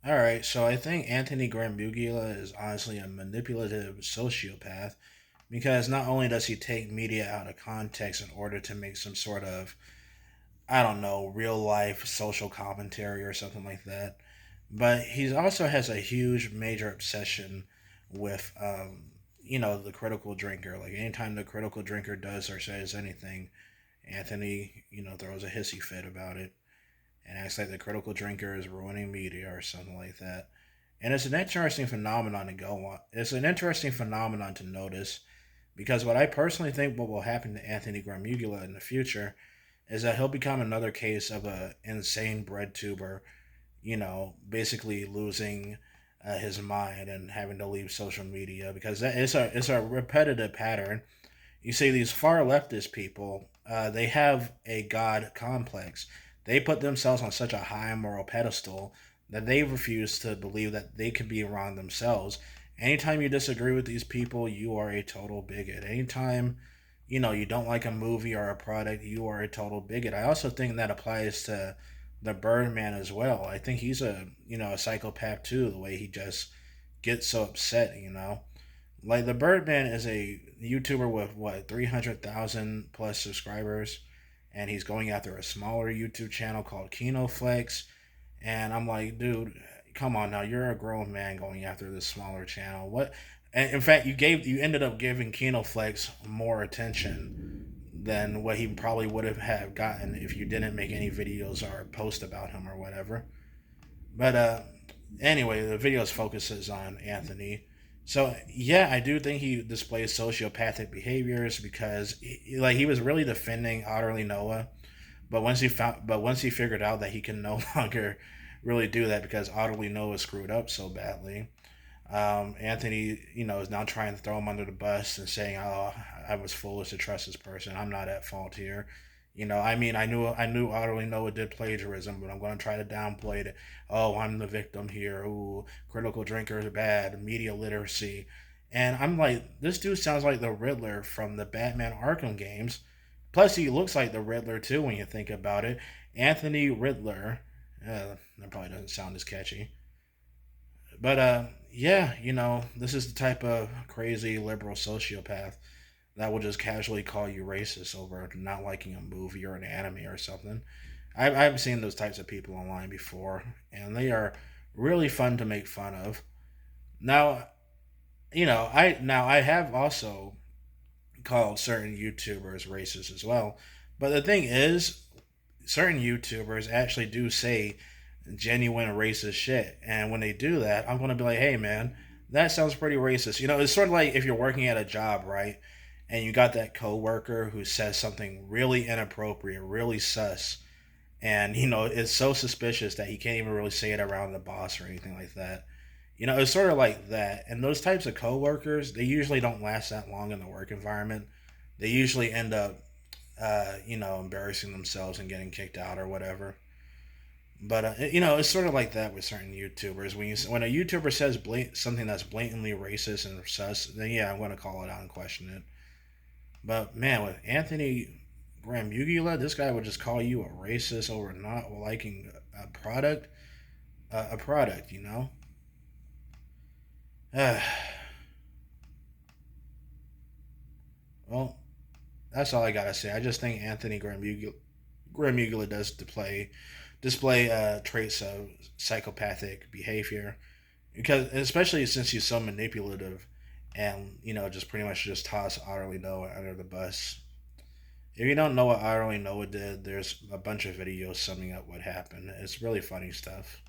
All right, so I think Anthony Gramuglia is honestly a manipulative sociopath because not only does he take media out of context in order to make some sort of, I don't know, real life social commentary or something like that, but he also has a huge major obsession with, the critical drinker. Like anytime the critical drinker does or says anything, Anthony, throws a hissy fit about it and acts like the critical drinker is ruining media or something like that. And it's an interesting phenomenon to go on. It's an interesting phenomenon to notice because what I personally think what will happen to Anthony Gramugula in the future is that he'll become another case of a insane bread tuber, basically losing his mind and having to leave social media because it's a repetitive pattern. You see, these far leftist people, they have a god complex. They put themselves on such a high moral pedestal that they refuse to believe that they can be wrong themselves. Anytime you disagree with these people, you are a total bigot. Anytime, you don't like a movie or a product, you are a total bigot. I also think that applies to the Birdman as well. I think he's a psychopath too, the way he just gets so upset. Like the Birdman is a YouTuber with what 300,000 plus subscribers, and he's going after a smaller YouTube channel called KinoFlex. And I'm like, dude, come on now, you're a grown man going after this smaller channel. What? And in fact, you ended up giving KinoFlex more attention than what he probably would have gotten if you didn't make any videos or post about him or whatever. But anyway, the videos focuses on Anthony. So yeah, I do think he displays sociopathic behaviors because he was really defending Otterly Noah, but once he figured out that he can no longer really do that because Otterly Noah screwed up so badly. Anthony, is now trying to throw him under the bus and saying, "Oh, I was foolish to trust this person. I'm not at fault here." I mean, I knew Otterly Noah did plagiarism, but I'm going to try to downplay it. Oh, I'm the victim here. Ooh, critical drinkers are bad. Media literacy, and I'm like, this dude sounds like the Riddler from the Batman Arkham games. Plus, he looks like the Riddler too when you think about it. Anthony Riddler. That probably doesn't sound as catchy. But yeah, this is the type of crazy liberal sociopath that will just casually call you racist over not liking a movie or an anime or something. I've seen those types of people online before, and they are really fun to make fun of. Now, I have also called certain YouTubers racist as well, but the thing is, certain YouTubers actually do say genuine racist shit. And when they do that, I'm going to be like, hey, man, that sounds pretty racist. It's sort of like if you're working at a job, right? And you got that coworker who says something really inappropriate, really sus. And, it's so suspicious that he can't even really say it around the boss or anything like that. It's sort of like that. And those types of coworkers, they usually don't last that long in the work environment. They usually end up, embarrassing themselves and getting kicked out or whatever. But it's sort of like that with certain YouTubers. When a YouTuber says something that's blatantly racist and sus, then yeah, I'm going to call it out and question it. But man, with Anthony Gramugula, this guy would just call you a racist over not liking a product, a product. Well, that's all I gotta say. I just think Anthony Gramugula does display traits of psychopathic behavior because especially since he's so manipulative and just pretty much just toss Otterly Noah under the bus. If you don't know what Otterly Noah did, there's a bunch of videos summing up what happened. It's really funny stuff.